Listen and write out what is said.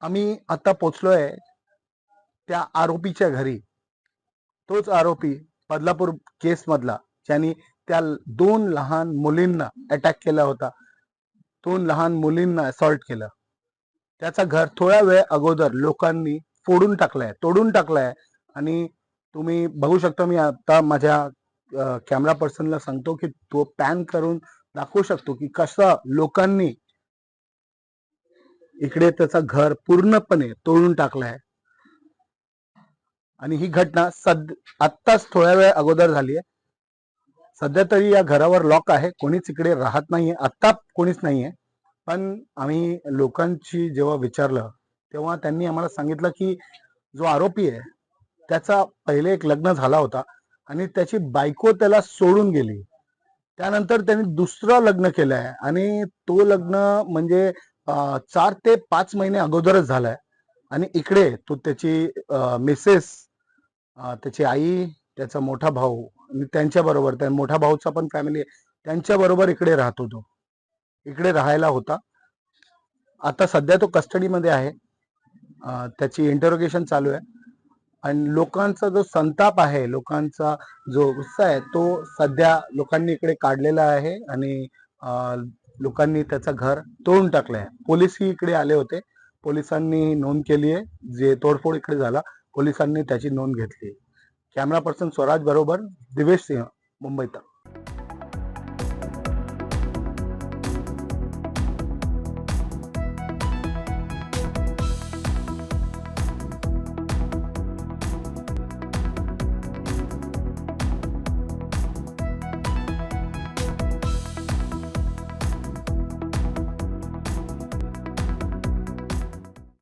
आम्ही आता पोचलोय त्या आरोपीच्या घरी. तोच आरोपी बदलापूर केस मधला, ज्यांनी त्या दोन लहान मुलींना अटॅक केला होता, दोन लहान मुलींना असॉल्ट केलं. त्याचा घर थोड्या वेळ अगोदर लोकांनी तोडून टाकलाय. आणि तुम्ही बघू शकता, मी आता माझ्या कॅमेरा पर्सनला सांगतो की तो पॅन करून दाखवू शकतो की कसं लोकांनी इकडे त्याचा घर पूर्णपणे तोडून टाकलाय. आणि ही घटना आत्ताच थोड्या वेळ अगोदर झाली आहे. सध्या तरी या घरावर लॉक आहे, कोणीच इकडे राहत नाहीये, आत्ता कोणीच नाहीये. पण आम्ही लोकांची जेव्हा विचारलं तेव्हा त्यांनी आम्हाला सांगितलं की जो आरोपी आहे त्याचा पहिले एक लग्न झाला होता आणि त्याची बायको त्याला सोडून गेली. त्यानंतर त्यांनी दुसरं लग्न केलं आहे आणि तो लग्न म्हणजे 4 ते 5 महिने अगोदरच झालाय. आणि इकडे तो त्याची मिसेस, त्याची आई, त्याचा मोठा भाऊ आणि त्यांच्या बरोबर त्या मोठ्या भाऊचा पण फॅमिली त्यांच्या बरोबर इकडे राहतो. तो इकडे राहायला होता. आता सध्या तो कस्टडीमध्ये आहे. त्याची इंटरोगेशन चालू आहे. आणि लोकांचा जो संताप आहे, लोकांचा जो गुस्सा आहे, तो सध्या लोकांनी इकडे काढलेला आहे. आणि लोकांनी त्याचं घर तोडून टाकलंय. पोलीसही इकडे आले होते, पोलिसांनी नोंद केली आहे. जे तोडफोड इकडे झाला, पोलिसांनी त्याची नोंद घेतली. कॅमेरा पर्सन स्वराज बरोबर दिवेश सिंह, मुंबईत.